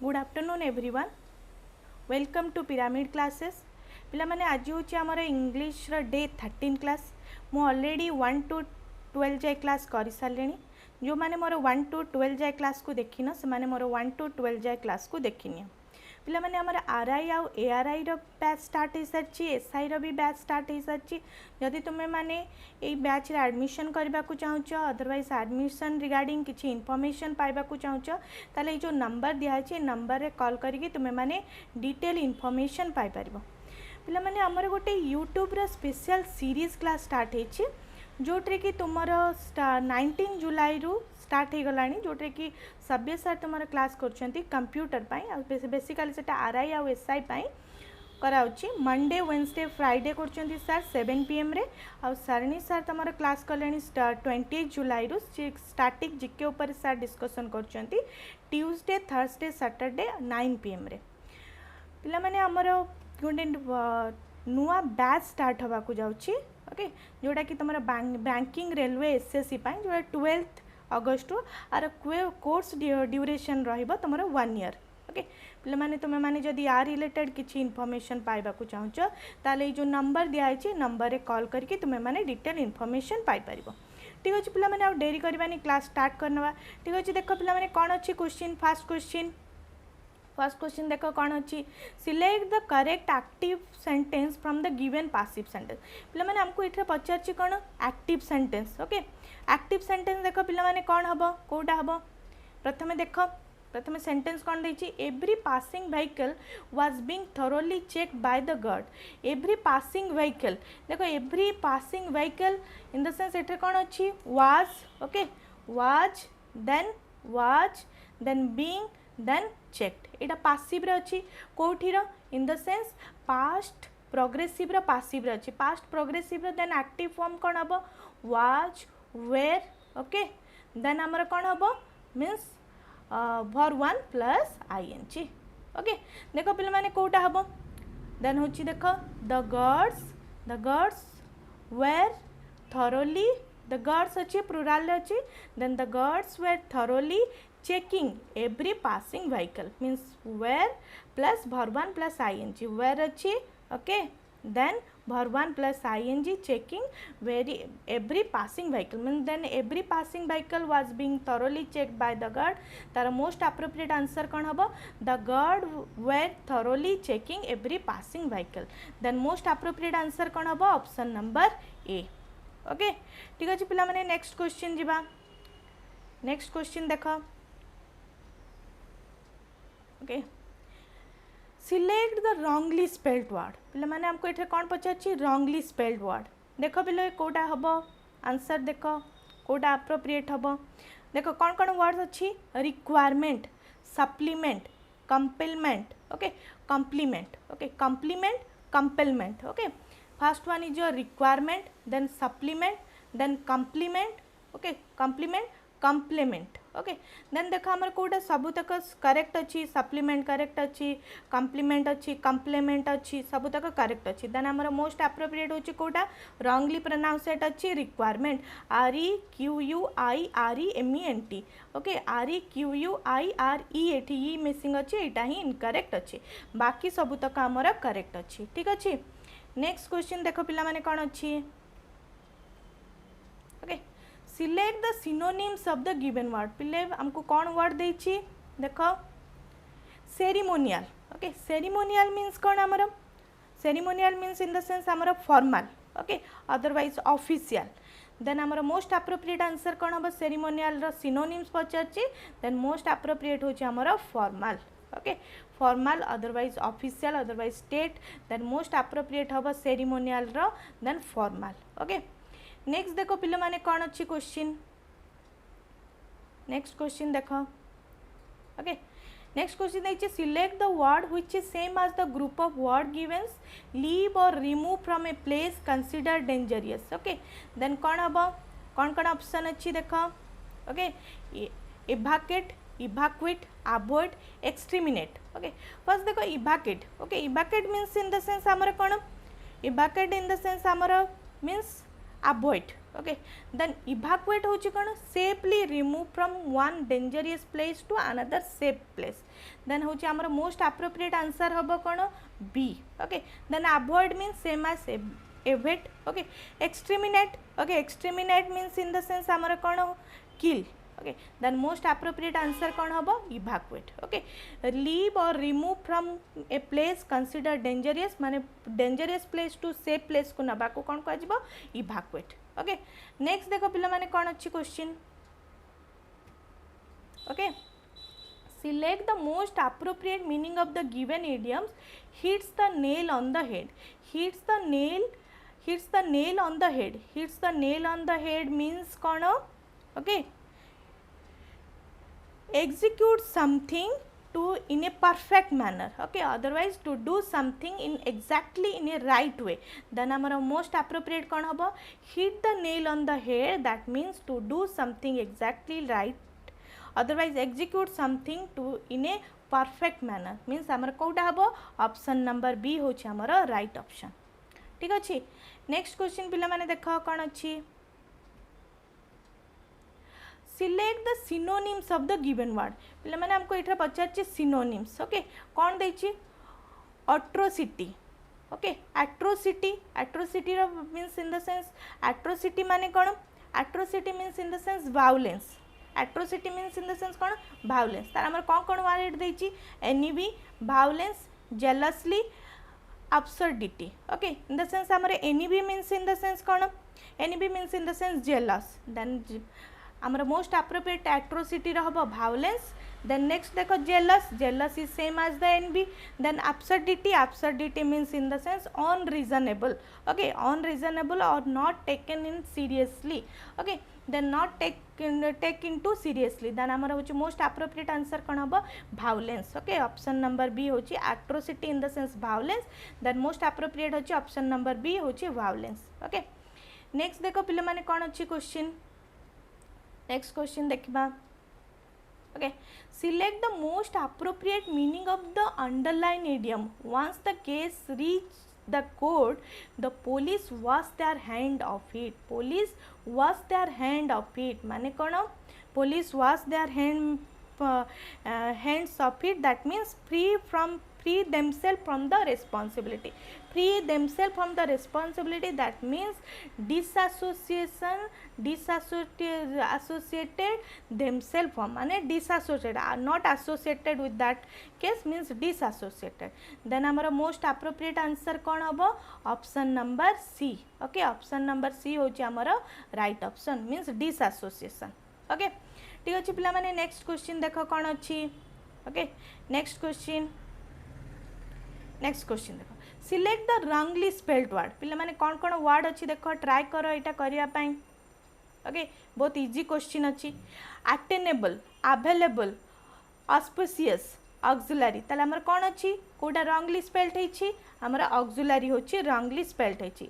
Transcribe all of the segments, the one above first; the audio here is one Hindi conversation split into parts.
Good afternoon everyone welcome to Pyramid Classes पिला माने आज हूँ आमर इंग्लिश डे 13 क्लास मु ऑलरेडी 1 टू 12 जाए क्लास कर सारे जो मैंने मोर 1 टू 12 जाए क्लास को देखिन से माने मोर 1 टू 12 जाए क्लास को देखिनि पिला माने आमर आरआई आउ एआरआई रो बैच स्टार्ट हो सारी एसआई रो भी बैच स्टार्ट हो सारी जदि तुम्हें माने ये बैच रे एडमिशन करबा को चाहूच अदरवाइज एडमिशन रिगार्डिंग किसी इनफॉरमेशन पाइबा को चाहूच ताले जो नंबर दिखाई नंबर रे कॉल करके तुम्हें माने डिटेल इनफॉरमेशन पाई परिबो पिला माने आमर गोटे यूट्यूब रो स्पेशल सीरीज क्लास स्टार्ट होइछि जोट्रे कि तुमर 19 जुलाई रु स्टार्ट हो गलानी जोट्रे कि सभ्य सर तुम क्लास कर कंप्यूटर बेसिकली से आरआई आउ एसआई कराउछि मंडे वेडनेसडे फ्राइडे कर सर 7 PM रे आउ सारणी सर तुम क्लास कले 28 जुलाई रु स्टैटिक जीके ऊपर सर डिस्कसन कर ट्यूसडे थर्सडे सैटरडे 9 PM रे पिला माने हमर गोटे नुआ बैच स्टार्ट होगा जाउछि ओके जोटा कि तुम बैंकिंग रेलवे एसएससी जो 12 अगस्त आर कोर्स ड्यूरेशन रहिबो तुम 1 ईयर ओके पिला माने तुम माने जदि आ रिलेटेड किसी इनफॉरमेशन पाइबा को चाहूच ताले जो नंबर दिखाई नंबर रे कॉल करके तुम माने डिटेल इनफॉरमेशन पाई परिबो ठीक अछि पिला माने आ डेरी करबानी क्लास स्टार्ट करनवा ठीक अछि देखो पिला माने कोन अछि क्वेश्चन फर्स्ट क्वेश्चन देखो कौन अच्छी select the correct active sentence from the given passive sentence पिला माने हमको इठरे पचारछि कोन active sentence okay active sentence देखो पिला माने कौन हबो कोडा हबो प्रथमे सेंटेंस कौन देछि every passing vehicle was being thoroughly check by the guard every passing vehicle देखो every passing vehicle in the sense इठरे कौन अच्छी was okay was then being then checked एटा पासिव रे अछि कोठीर in the sense past progressive रे पासिव रे अछि पास्ट प्रोग्रेसिव रे देन एक्टिव फॉर्म कोन हबो वाज वेयर ओके देन हमर कोन हबो मींस भर 1 प्लस आईएनजी ओके देखो पिले माने कोटा हबो देन होछि देखो the guards were thoroughly the guards अछि प्लुरल अछि then the guards were thoroughly checking every passing vehicle means where plus verb1 plus ing where achi okay then verb1 plus ing checking every passing vehicle means then every passing vehicle was being thoroughly checked by the guard tar most appropriate answer kon habo the guard were thoroughly checking every passing vehicle then most appropriate answer kon habo option number A okay ठीक अछि पिला माने नेक्स्ट क्वेश्चन जिबा नेक्स्ट क्वेश्चन देखो okay select the wrongly spelled word पिला माने हमको एठे कोन पचाछि रॉन्गली स्पेल्ड वर्ड देखो पिले कोटा हबो आंसर देखो कोटा एप्रोप्रिएट हबो देखो कोन कोन वर्ड्स अछि requirement supplement complement okay complement okay complement complement okay first one is your requirement then supplement then complement okay complement complement okay then देखो हमर कोटा सब तक करेक्ट अच्छी सप्लीमेंट करेक्ट अच्छी कॉम्प्लीमेंट अच्छी कॉम्प्लीमेंट अच्छी सब तक करेक्ट अच्छी देन हमर मोस्ट एप्रोप्रिएट होची कोटा रॉन्गली प्रोनाउंसिएट अच्छी रिक्वायरमेंट REQUIREMENT ओके REQUIRE एठी मिसिंग अच्छी एटा ही इनकरेक्ट अच्छी बाकी सब तक हमर करेक्ट अच्छी ठीक अच्छी नेक्स्ट क्वेश्चन देखो पिला माने कोन अच्छी okay select the synonyms of the given word पिले हमको कौन वर्ड देछि देखो सेरिमोनियल ओके सेरिमोनियल मीन्स कौन हमर ceremonial means in the sense हमर formal okay otherwise official then हमर मोस्ट एप्रोप्रिएट आंसर कौन हम सेरिमोनियल रो सिनोनिम्स पचारछि देन मोस्ट एप्रोप्रिएट होछि हमर formal okay formal otherwise official otherwise state then most appropriate हबो सेरिमोनियल रो देन फॉर्मल ओके नेक्स्ट देखो पिले माने कौन अच्छी क्वेश्चन नेक्स्ट क्वेश्चन देखो ओके नेक्स्ट क्वेश्चन देखिए select the word which is same as the group of word givens leave और remove from a place consider dangerous okay then कौन हबो कौन ऑप्शन अच्छी देखो okay evacuate evacuate avoid exterminate okay first देखो evacuate okay evacuate means in the sense हमर कौन इवाकेट इन द सेंस हमर means avoid okay then evacuate होची कोन safely remove from one dangerous place to another safe place then होची हमर मोस्ट एप्रोप्रिएट आंसर हबो कोन B okay then avoid means same as evade okay exterminate okay exterminate means in the sense हमर कोन किल okay then most appropriate answer कौन होबो evacuate okay leave or remove from a place considered dangerous माने dangerous place to safe place को नबा को कौन कह जिवो evacuate okay next देखो पिला माने कौन अछि question okay select the most appropriate meaning of the given idioms hits the nail on the head hits the nail on the head hits the nail on the head means कौन okay execute something to in a perfect manner okay otherwise to do something in exactly in a right way then amara most appropriate kon hobo hit the nail on the head that means to do something exactly right otherwise execute something to in a perfect manner means amara कोटा होबो ऑप्शन नंबर बी होची amara right option ठीक अछि नेक्स्ट क्वेश्चन पिला माने देखो कोन अछि select the synonyms of the given word पिला माने हमको इठा पचार synonyms ओके कौन देछि atrocity ओके atrocity रो means in the sense atrocity माने कौन atrocity means in the sense violence atrocity means in the sense कौन violence तार हमर कौन word देछि envy violence jealously absurdity okay in the sense हमर envy means in the sense कौन envy means in the sense jealous then आमर मोस्ट एप्रोप्रिएट एट्रोसिटी रहबो वायलेंस देन नेक्स्ट देखो jealous is same as the envy then absurdity means in the sense unreasonable okay unreasonable और not taken in seriously okay then not take into seriously then आमर होची मोस्ट एप्रोप्रिएट आंसर कोन हबो violence okay option number B होची atrocity in the sense violence then most appropriate होची ऑप्शन नंबर बी होची वायलेंस ओके नेक्स्ट देखो पिले माने कोन अछि क्वेश्चन next question देखिबा okay select the most appropriate meaning of the underlined idiom once the case reach the court the police wash their hand of it police wash their hand of it माने कोन police wash their hands of it that means free themselves from the responsibility that means disassociated themselves from माने disassociated are not associated with that case means disassociated then our most appropriate answer कौन होबो option number C okay option number C होची हमर right option means disassociation okay ठीक अछि पिला माने नेक्स्ट क्वेश्चन देखो कौन अछि ओके नेक्स्ट क्वेश्चन देखो select the wrongly spelled word पिला माने कौन कौन वर्ड अच्छी देखो ट्राई करो एटा करिया पाई ओके बहुत इजी क्वेश्चन अच्छी अटेनेबल अवेलेबल ऑस्पिशियस ऑक्सिलरी ताले हमर कौन अच्छी कोडा रॉन्गली स्पेल्ड हेछि हमर ऑक्सिलरी होछि रॉन्गली स्पेल्ड हेछि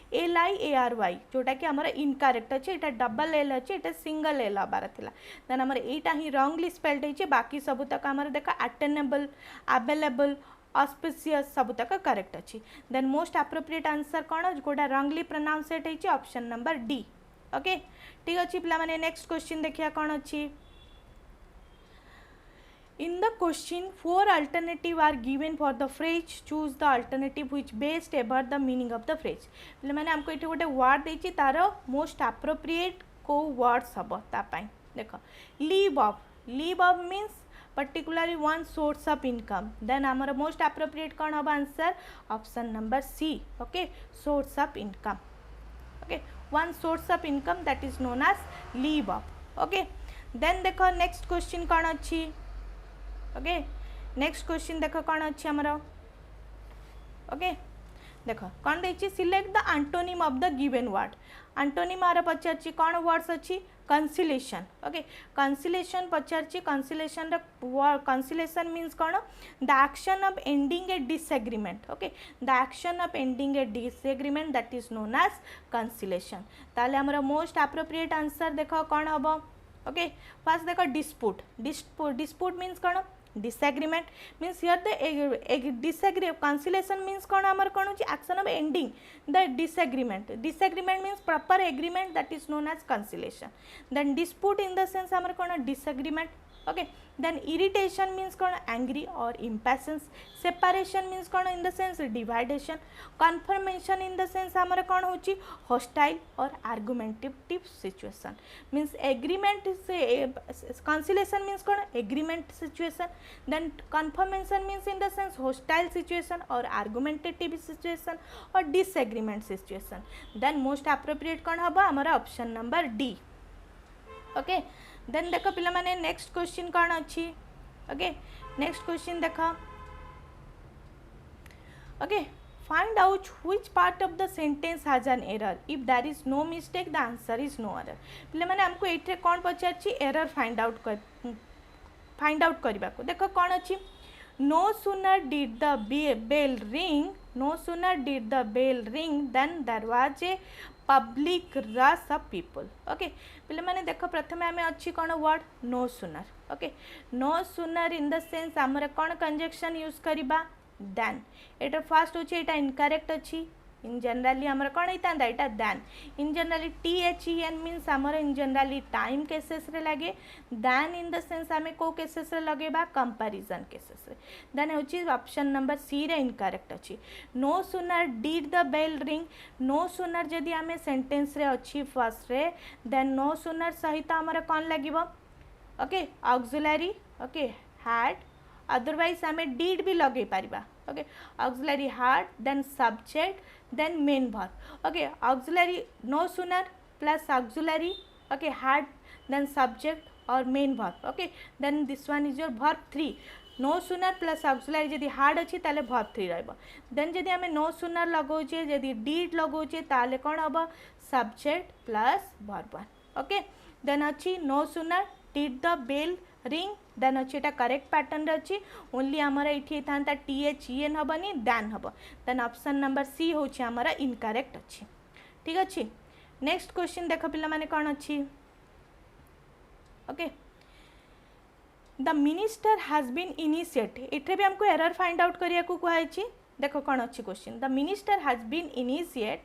AUXILIARY जोटा कि हमर इनकरेक्ट अछि एटा डबल एल अछि एटा सिंगल एल आबार थिला देन हमर एटा ही रॉन्गली स्पेल्ड हेछि बाकी सब तक हमर देखा अटेनेबल अवेलेबल ऑस्पिशियस सब तक करेक्ट अच्छी देन मोस्ट एप्रोप्रिएट आंसर कौन कोटा रॉन्गली प्रोनाउंसिएट हेछि ऑप्शन नंबर डी ओके ठीक अछि पिला माने नेक्स्ट क्वेश्चन देखिया कौन अच्छी in the question 4 alternative are given for the phrase choose the alternative which best about the meaning of the phrase पिला माने हमको एठी गोटे वर्ड देछि तारो मोस्ट एप्रोप्रिएट को वर्ड्स हबो ता पई देखो live off means particularly one source of income then our most appropriate कौन होबा answer option number C okay source of income okay one source of income that is known as live off okay then देखो next question कौन अछि ओके नेक्स्ट क्वेश्चन देखो कौन अच्छी आमर ओके देखो कौन देछि select the antonym of the given word antonym आर पचारछि कौन वर्ड्स अछि कंसिलेशन ओके कंसिलेशन पचारछि कंसिलेशन द कंसिलेशन मीन्स कौन the action of ending a disagreement okay the action of ending a disagreement that is known as conciliation ताले हमर मोस्ट एप्रोप्रिएट आंसर देखो कौन हबो ओके फर्स्ट देखो डिस्प्यूट मीन्स कौन disagreement means here the disagree conciliation means कौन आमर कौन होची action of ending the disagreement means proper agreement that is known as conciliation. Then dispute in the sense आमर कौन disagreement. Okay, then irritation means कौन angry or impatience. Separation means कौन in the sense dividation. Confirmation in the sense आमर कौन होची hostile or argumentative situation means agreement is conciliation means कौन agreement situation. Then confirmation means in the sense hostile situation or argumentative situation or disagreement situation. Then most appropriate कौन हबा हमारा option number D. Okay, then देखो पिला माने नेक्स्ट क्वेश्चन कौन अच्छी. ओके, नेक्स्ट क्वेश्चन देखो. Okay, find out which part of the sentence has an error. If there is no mistake, the answer is no error. पिला माने हमको एठरे कौन पचारची एरर फाइंड आउट करबा को. देखो कौन अच्छी. No sooner did the bell ring than there was a public rush of people. Okay, पिले माने देखो प्रथमे आमे अच्छी कौन word no sooner. Okay, no sooner in the sense आमर कौन कंजक्शन यूज करिबा देन. एटा फर्स्ट होची एटा इनकरेक्ट अच्छी. इन जनरली आमर कौन होता है एटा then. In generally THEN means आमर इन जनरली टाइम केसेस रे लगे. देन इन द सेंस आमे को केसेस रे लगेबा कंपैरिजन केसेस रे. देन होची ऑप्शन नंबर सी रे इनकरेक्ट अच्छी. No sooner did the bell ring. No sooner जदि आमे सेंटेंस रे अच्छी first ray then no sooner सहित आमर कौन लगिबो. Okay, auxiliary. Okay, had. Otherwise आमे डिड भी लगे पारिबा. Okay, auxiliary had then subject then main verb. Okay, auxiliary no sooner plus auxiliary. Okay, had then subject or main verb. Okay, then this one is your verb 3. no sooner plus auxiliary जदि had अच्छी ताले verb 3 रहबो. then जदि हमें no sooner लगोचे जदि did लगोचे ताले कौन हबो subject plus verb 1. okay, then अच्छी no sooner did the bell ring then अच्छी एटा करेक्ट पैटर्न अच्छी. ओनली आमर ये था THEN हेनी देन हम. देन ऑप्शन नंबर सी हूँ आमर इनकरेक्ट अच्छी. ठीक अच्छे. नेक्स्ट क्वेश्चन देख पिला माने कौन अच्छी. Okay, the minister has been initiate. एठे भी हमको एरर फाइंड आउट करिया को कहैछि. देखो कौन अच्छी क्वेश्चन. The minister has been initiate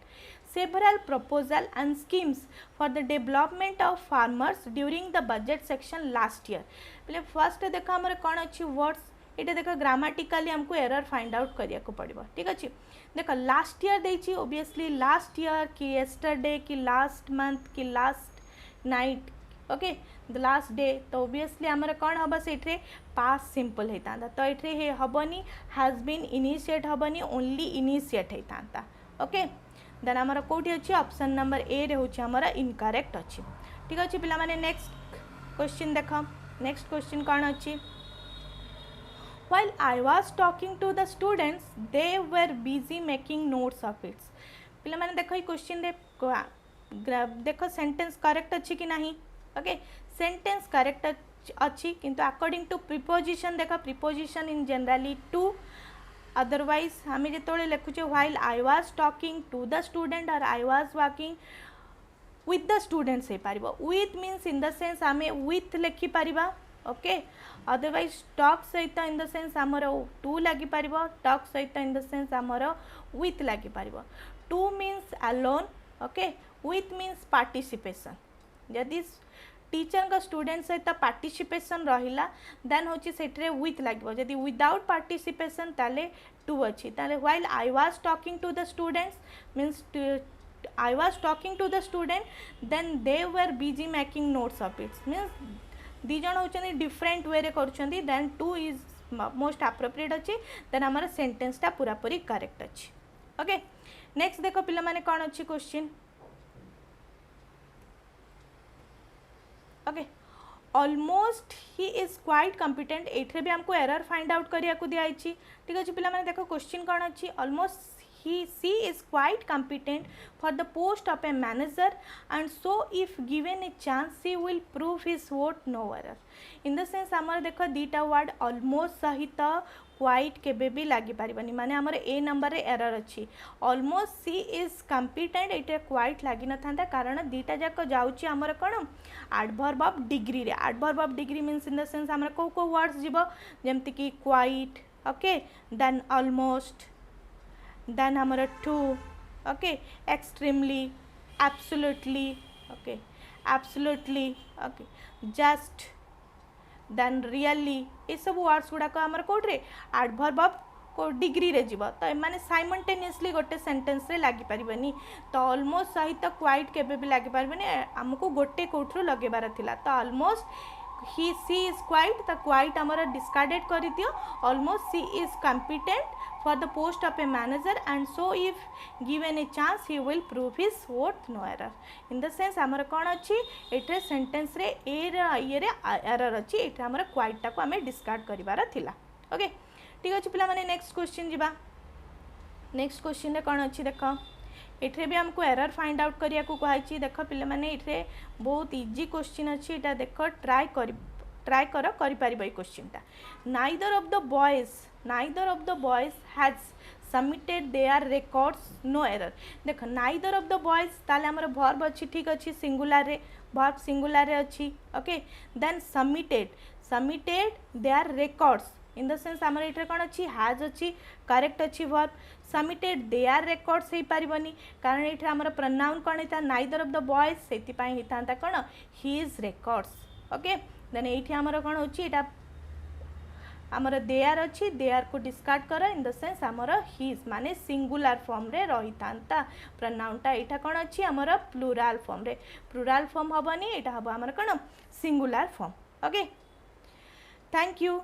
several proposal and schemes for the development of farmers during the budget section last year. पहले फर्स्ट देखो हमरे कौन अच्छी वर्ड्स. ये देखो ग्रामेटिकली हमको एरर फाइंड आउट करिया को पड़िबो. ठीक अच्छे. देखो लास्ट ईयर देछि ऑब्वियसली लास्ट ईयर कि येस्टरडे कि लास्ट मंथ कि last night. Okay, the last day तो ऑब्वियसली हमरे कौन हबो सेठरे पास्ट सिंपल हेता. तो एठरे हे हबनी हैज बीन इनिशिएट हबनी ओनली इनिशिएट हेता. ओके, देन आमर कौटी अच्छी ऑप्शन नंबर ए रे होची आमर इनकरेक्ट अच्छी. ठीक अच्छे पिला माने नेक्स्ट क्वेश्चन देख. नेक्स्ट क्वेश्चन कौन अच्छी. While I was talking to the students, they were busy making notes of it. पिला माने देखो ये क्वेश्चन दे देखो सेंटेंस करेक्ट अच्छी कि नहीं. ओके, सेंटेंस करेक्ट अच्छी किंतु अकॉर्डिंग टू प्रीपोजिशन देखो preposition in generally to. Otherwise आम जो लिखुचे while I was talking to the student और I was working with the students हो पार. With means in the sense आम विथ लिखिपर. ओके, अदरवाइज टॉक सहित इन द सेंस आमर टू लगी पार. टॉक सहित इन द सेंस आमर विथ लगी पार. To means alone. Okay, with means participation. जदि टीचर का स्टूडेंट सहित पार्टिसिपेशन रहिला देन होची सेठरे विथ लागबो. जदि विदाउट पार्टिसिपेशन ताले टू अच्छी. ताले while I was talking to the students means I was talking to the student then they were busy making notes of its means दी जन होचंदी डिफरेंट वे रे करछंदी. Then to is most appropriate अच्छी. देन हमारा सेंटेंसटा पूरा पूरी करेक्ट अच्छी. ओके, नेक्स्ट देखो पिला माने कौन अच्छी question. Okay, almost he is quite competent. एठरे भी हमको एरर फाइंड आउट करिया को दिया. ठीक अच्छे पिला माने देखो क्वेश्चन कौन अच्छी. Almost she is quite competent for the post of a manager, and so if given a chance she will prove his worth no error. in the sense आमर देख दीटा वर्ड ऑलमोस्ट सहित क्वाइट केबे भी लगी पारबनी माने आमर ए नंबर रे एरर अच्छी ऑलमोस्ट सी इज कम्पिटेंट ये क्वाइट लगी न था कारण दीटा जाक जाऊँगी आमर कौन एडवर्ब ऑफ डिग्री रे adverb of degree means in the sense आमर को वर्ड्स जीव जमती कि quite okay then almost then आमर too okay extremely absolutely okay absolutely okay just then really ये सब वर्ड्स गुड़ाक आमर कौटे एडवर्ब ऑफ को डिग्री रे जीव तो एमाने साइमल्टेनियसली गोटे सेंटेंस रे लागी पारिबनी तो ऑलमोस्ट सहित क्वाइट केबे भी लागी पारिबनी हमको गोटे कोठरू लगेबार थिला तो almost he she is quite तो क्वाइट आमर डिस्कार्डेड कर दियो almost she is competent for the post of a manager and so if given a chance he will prove his worth no error. in the sense आमर कौन अच्छी एटे सेंटेंस रे ये एरर अच्छी एटे आमर क्वाइट टाको आमे डिस्कार्ड करिवार थिला ओके ठीक अच्छे पिला माने नेक्स्ट क्वेश्चन जीवा नेक्स्ट क्वेश्चन रे कौन अच्छी देख एठरे भी हमको एरर फाइंड आउट करिया को कहछि देख पिला माने एठरे बहुत इजी क्वेश्चन अच्छी एटा देख ट्राई कर पारिबो क्वेश्चन टा neither of the boys has submitted their records no error देख neither of the boys ताले हमर verb अच्छी ठीक अच्छी सिंगुलर रे verb सिंगुलर रे अच्छी okay then submitted their records in the sense हमर एठरे कोन अच्छी has अच्छी करेक्ट अच्छी verb submitted their records हे पारिबनी कारण एठरे हमर pronoun कोन हेता neither of the boys सेति पई हितांता कोन his records ओके देन एठी हमर कोन होची एटा आमर देयर अच्छी देयर को डिस्कार्ड कर इन द सेंस आमर हिज माने सिंगुलर फॉर्म रे रही था प्रनाउनटा एटा कौन अच्छी आमर प्लूराल फॉर्म हेनी एटा हम आमर कौन singular form okay thank you.